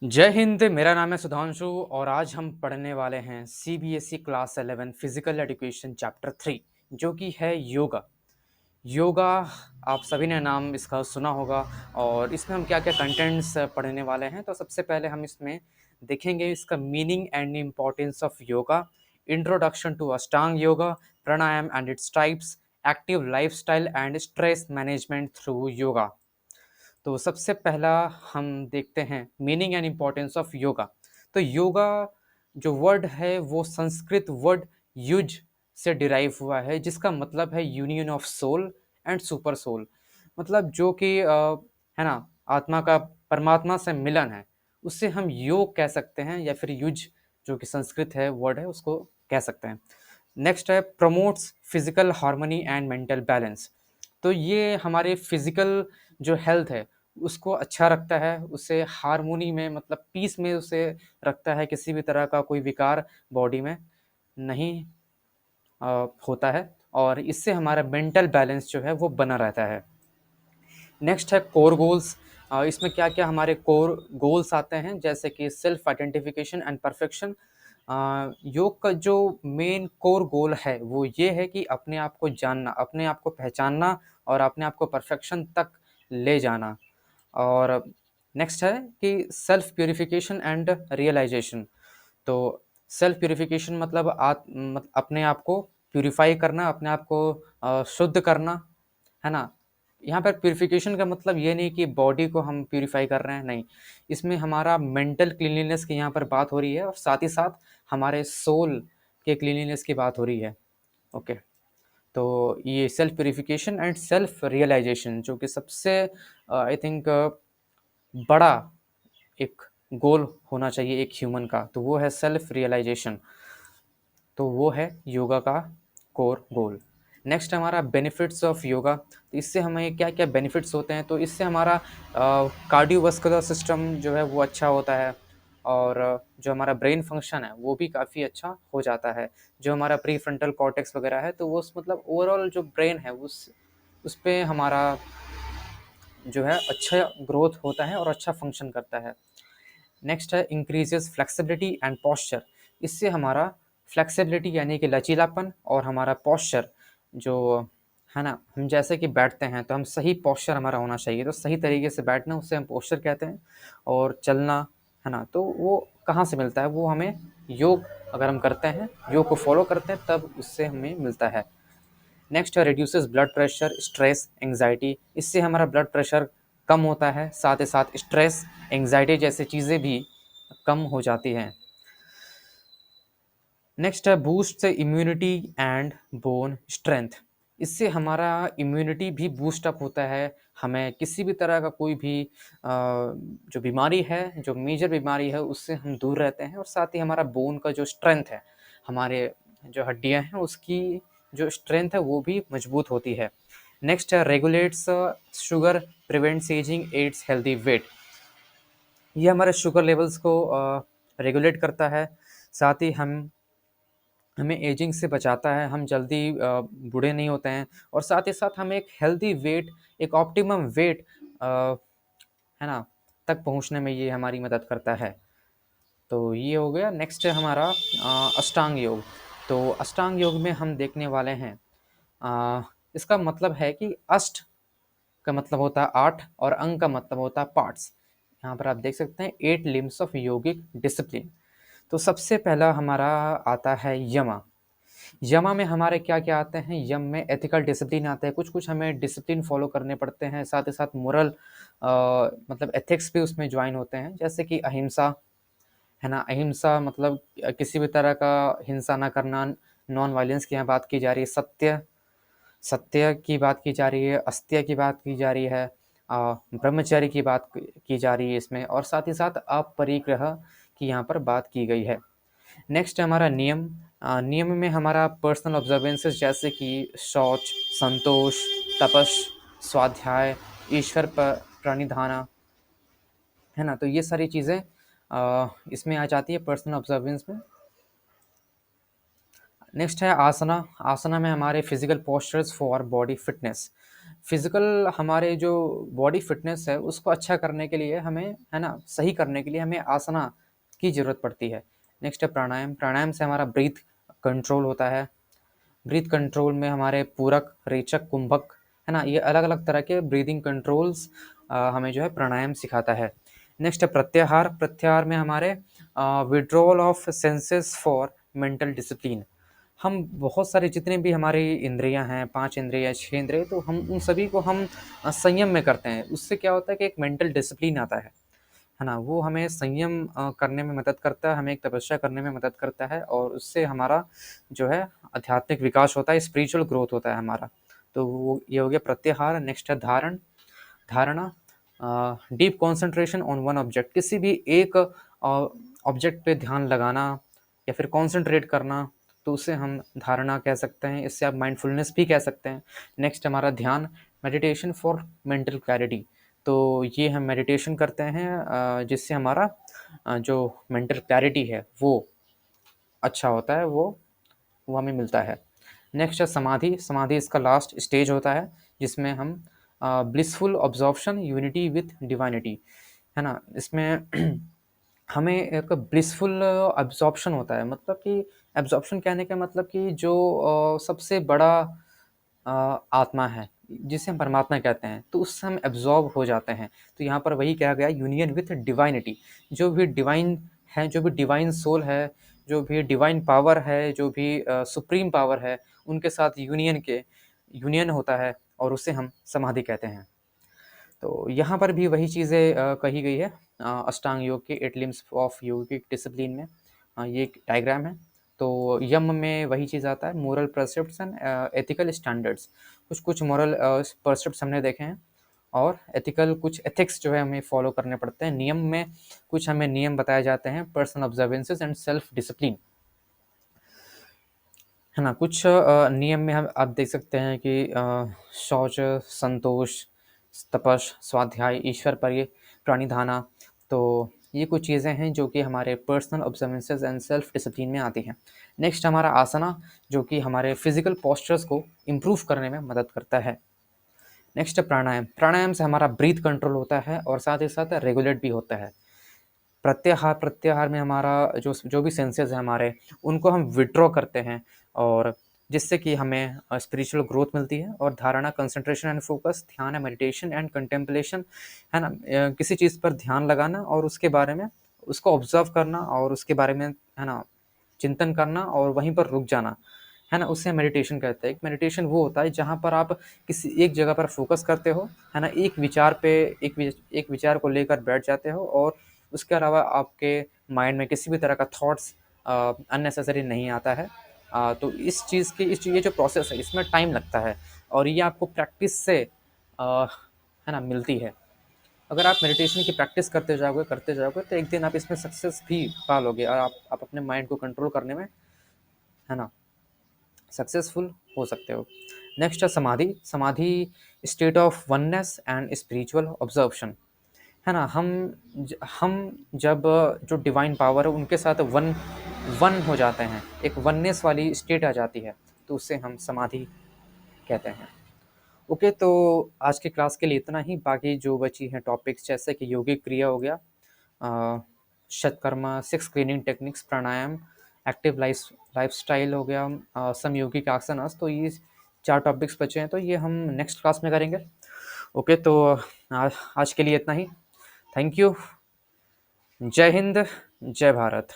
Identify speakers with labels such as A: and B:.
A: जय हिंद। मेरा नाम है सुधांशु और आज हम पढ़ने वाले हैं CBSE class 11 physical education chapter 3 जो कि है योगा। योगा, आप सभी ने नाम इसका सुना होगा। और इसमें हम क्या क्या कंटेंट्स पढ़ने वाले हैं, तो सबसे पहले हम इसमें देखेंगे इसका meaning and importance of yoga, introduction to Ashtanga yoga, pranayama and its types, active lifestyle and stress management through yoga. तो सबसे पहला हम देखते हैं meaning and importance of yoga. तो योगा जो वर्ड है वो संस्कृत वर्ड युज से डिराइव हुआ है, जिसका मतलब है union of soul and super soul. मतलब जो कि है ना, आत्मा का परमात्मा से मिलन है, उससे हम योग कह सकते हैं, या फिर युज जो कि संस्कृत है वर्ड है उसको कह सकते हैं। नेक्स्ट है promotes physical harmony and mental balance. तो ये हमारे फिजिकल जो हेल्थ है उसको अच्छा रखता है, उसे हार्मोनी में मतलब पीस में उसे रखता है, किसी भी तरह का कोई विकार बॉडी में नहीं होता है, और इससे हमारा मेंटल बैलेंस जो है वो बना रहता है। नेक्स्ट है कोर गोल्स। इसमें क्या क्या हमारे कोर गोल्स आते हैं, जैसे कि सेल्फ आइडेंटिफिकेशन एंड परफेक्शन। योग का जो मेन कोर गोल है वो ये है कि अपने आप को जानना, अपने आप को पहचानना और अपने आप को परफेक्शन तक ले जाना। और नेक्स्ट है कि सेल्फ प्यूरिफिकेशन एंड रियलाइजेशन। तो सेल्फ प्यूरिफिकेशन मतलब अपने आप को प्यूरिफाई करना, अपने आप को शुद्ध करना, है ना। यहाँ पर प्यूरिफिकेशन का मतलब ये नहीं कि बॉडी को हम प्यूरिफाई कर रहे हैं, नहीं। इसमें हमारा मेंटल क्लीनलीनेस की यहाँ पर बात हो रही है, और साथ ही साथ हमारे सोल के क्लीनलीनेस की बात हो रही है। ओके। तो ये self purification and self realisation जो कि सबसे आई थिंक बड़ा एक गोल होना चाहिए एक ह्यूमन का, तो वो है सेल्फ रियलाइजेशन। तो वो है योगा का कोर गोल। नेक्स्ट हमारा बेनिफिट्स ऑफ योगा। तो इससे हमें क्या क्या बेनिफिट्स होते हैं, तो इससे हमारा कार्डियोवास्कुलर सिस्टम जो है वो अच्छा होता है, और जो हमारा ब्रेन फंक्शन है वो भी काफ़ी अच्छा हो जाता है। जो हमारा प्री फ्रंटल कॉर्टेक्स वगैरह है, तो वो मतलब ओवरऑल जो ब्रेन है उस पे हमारा जो है अच्छा ग्रोथ होता है और अच्छा फंक्शन करता है। नेक्स्ट है इंक्रीजेस फ्लेक्सिबिलिटी एंड पॉस्चर। इससे हमारा फ्लेक्सिबिलिटी यानी कि लचीलापन और हमारा पॉस्चर जो है ना, हम जैसे कि बैठते हैं तो हम सही पॉस्चर हमारा होना चाहिए, तो सही तरीके से बैठना उसे हम पॉस्चर कहते हैं। और चलना, है ना, तो वो कहाँ से मिलता है, वो हमें योग अगर हम करते हैं, योग को फॉलो करते हैं, तब उससे हमें मिलता है। नेक्स्ट है reduces blood pressure, stress, anxiety. इससे हमारा ब्लड प्रेशर कम होता है, साथ ही साथ स्ट्रेस, एंग्जाइटी जैसी चीज़ें भी कम हो जाती हैं। नेक्स्ट है boost immunity and bone strength. इससे हमारा इम्यूनिटी भी बूस्ट अप होता है, हमें किसी भी तरह का कोई भी जो बीमारी है, जो मेजर बीमारी है, उससे हम दूर रहते हैं। और साथ ही हमारा बोन का जो स्ट्रेंथ है, हमारे जो हड्डियां हैं उसकी जो स्ट्रेंथ है वो भी मजबूत होती है। नेक्स्ट है regulates sugar, prevents ageing, aids healthy weight. ये हमारे शुगर लेवल्स को रेगुलेट करता है, साथ ही हमें एजिंग से बचाता है, हम जल्दी बूढ़े नहीं होते हैं, और साथ ही साथ हमें एक हेल्दी वेट, एक ऑप्टिमम वेट है ना, तक पहुंचने में ये हमारी मदद करता है। तो ये हो गया। नेक्स्ट है हमारा अष्टांग योग। तो अष्टांग योग में हम देखने वाले हैं, इसका मतलब है कि अष्ट का मतलब होता है 8 और अंग का मतलब होता है पार्ट्स। यहाँ पर आप देख सकते हैं 8 लिम्स ऑफ योगिक डिसिप्लिन। तो सबसे पहला हमारा आता है यमा। यमा में हमारे क्या क्या आते हैं, यम में एथिकल डिसिप्लिन आता है, कुछ कुछ हमें डिसिप्लिन फॉलो करने पड़ते हैं, साथ ही साथ मोरल मतलब एथिक्स भी उसमें ज्वाइन होते हैं, जैसे कि अहिंसा, है ना। अहिंसा मतलब किसी भी तरह का हिंसा ना करना, नॉन वायलेंस की यहाँ बात की जा रही है। सत्य, सत्य की बात की जा रही है, अस्त्य की बात की जा रही है, ब्रह्मचर्य की बात की जा रही है इसमें, और साथ ही साथ अपरिग्रह की यहाँ पर बात की गई है। नेक्स्ट है हमारा नियम। नियम में हमारा पर्सनल ऑब्जर्वेंसेस जैसे कि शौच, संतोष, तपस, स्वाध्याय, ईश्वर पर प्रणिधाना, है ना। तो ये सारी चीज़ें इसमें आ जाती है पर्सनल ऑब्जर्वेंस में। नेक्स्ट है आसना। आसना में हमारे physical postures for body fitness. Physical हमारे जो बॉडी फिटनेस है उसको अच्छा करने के लिए हमें, है ना, सही करने के लिए हमें आसना की ज़रूरत पड़ती है। नेक्स्ट है प्राणायाम। प्राणायाम से हमारा ब्रीथ कंट्रोल होता है। ब्रीथ कंट्रोल में हमारे पूरक, रेचक, कुंभक, है ना, ये अलग अलग तरह के ब्रीदिंग कंट्रोल्स हमें जो है प्राणायाम सिखाता है। नेक्स्ट है प्रत्याहार। प्रत्याहार में हमारे withdrawal of senses for mental discipline. हम बहुत सारे जितने भी हमारी इंद्रियां हैं, 5 इंद्रियां, 6 इंद्रियां, तो हम उन सभी को हम संयम में करते हैं। उससे क्या होता है कि एक मेंटल डिसिप्लिन आता है ना? वो हमें संयम करने में मदद करता है, हमें एक तपस्या करने में मदद करता है और उससे हमारा जो है आध्यात्मिक विकास होता है, स्पिरिचुअल ग्रोथ होता है हमारा। तो वो ये हो गया प्रत्याहार। नेक्स्ट है धारण। धारणा, deep concentration on one object. किसी भी एक ऑब्जेक्ट पे ध्यान लगाना या फिर कंसंट्रेट करना, तो उसे हम धारणा कह सकते हैं। इससे आप माइंडफुलनेस भी कह सकते हैं। नेक्स्ट हमारा ध्यान, मेडिटेशन फॉर मेंटल क्लैरिटी। तो ये हम मेडिटेशन करते हैं जिससे हमारा जो मेंटल क्लैरिटी है वो अच्छा होता है, वो हमें मिलता है। नेक्स्ट है समाधि। समाधि इसका लास्ट स्टेज होता है जिसमें हम blissful absorption unity with divinity, है ना, इसमें हमें एक ब्लिसफुल एब्जॉर्प्शन होता है। मतलब कि एब्जॉर्प्शन कहने का मतलब कि जो सबसे बड़ा आत्मा है जिसे हम परमात्मा कहते हैं, तो उससे हम एब्जॉर्ब हो जाते हैं। तो यहाँ पर वही कहा गया, यूनियन विथ डिवाइनिटी। जो भी डिवाइन है, जो भी डिवाइन सोल है, जो भी डिवाइन पावर है, जो भी सुप्रीम पावर है, उनके साथ यूनियन होता है और उसे हम समाधि कहते हैं। तो यहाँ पर भी वही चीज़ें कही गई है अष्टांग योग के 8 लिम्स ऑफ योगिक डिसिप्लिन में। ये एक डायग्राम है। तो यम में वही चीज़ आता है, मोरल परसेप्ट्स एंड एथिकल स्टैंडर्ड्स। कुछ कुछ मोरल परसेप्ट्स हमने देखे हैं और एथिकल कुछ एथिक्स जो है हमें फॉलो करने पड़ते हैं। नियम में कुछ हमें नियम बताए जाते हैं, पर्सनल ऑब्जर्वेंसेस एंड सेल्फ डिसिप्लिन, है ना। कुछ नियम में हम आप देख सकते हैं कि शौच, संतोष, तपस, स्वाध्याय, ईश्वर पर ये प्राणिधाना। तो ये कुछ चीज़ें हैं जो कि हमारे पर्सनल ऑब्जर्वेंसेस एंड सेल्फ डिसिप्लिन में आती हैं। नेक्स्ट हमारा आसना, जो कि हमारे फिजिकल पोस्चर्स को इम्प्रूव करने में मदद करता है। नेक्स्ट है प्राणायाम। प्राणायाम से हमारा ब्रीथ कंट्रोल होता है और साथ ही साथ रेगुलेट भी होता है। प्रत्याहार, प्रत्याहार में हमारा जो जो भी सेंसेस हैं हमारे, उनको हम विड्रॉ करते हैं और जिससे कि हमें स्पिरिचुअल ग्रोथ मिलती है। और धारणा, कंसंट्रेशन एंड फोकस, ध्यान है, मेडिटेशन एंड कंटेम्पलेशन, है ना, किसी चीज़ पर ध्यान लगाना और उसके बारे में उसको ऑब्जर्व करना और उसके बारे में, है ना, चिंतन करना और वहीं पर रुक जाना, है ना, उससे मेडिटेशन कहते हैं। एक मेडिटेशन वो होता है जहाँ पर आप किसी एक जगह पर फोकस करते हो, है ना, एक विचार पे एक विचार को लेकर बैठ जाते हो और उसके अलावा आपके माइंड में किसी भी तरह का थॉट्स अननेसेसरी नहीं आता है। तो इस चीज़ की ये जो प्रोसेस है इसमें टाइम लगता है और ये आपको प्रैक्टिस से है ना मिलती है। अगर आप मेडिटेशन की प्रैक्टिस करते जाओगे तो एक दिन आप इसमें सक्सेस भी पा लोगे और आप अपने माइंड को कंट्रोल करने में, है ना, सक्सेसफुल हो सकते हो। नेक्स्ट है समाधि। समाधि, state of oneness and spiritual observation, है ना। हम जब जो डिवाइन पावर है उनके साथ वन हो जाते हैं, एक वननेस वाली स्टेट आ जाती है, तो उसे हम समाधि कहते हैं। ओके, तो आज के क्लास के लिए इतना ही। बाकी जो बची हैं टॉपिक्स जैसे कि योगिक क्रिया हो गया, शतकर्मा, 6 क्लीनिंग टेक्निक्स, प्राणायाम, एक्टिव लाइफस्टाइल हो गया, समयोगिक आसनास, तो ये 4 टॉपिक्स बचे हैं, तो ये हम नेक्स्ट क्लास में करेंगे। ओके, तो आज के लिए इतना ही। Thank you. जय हिंद, जय भारत।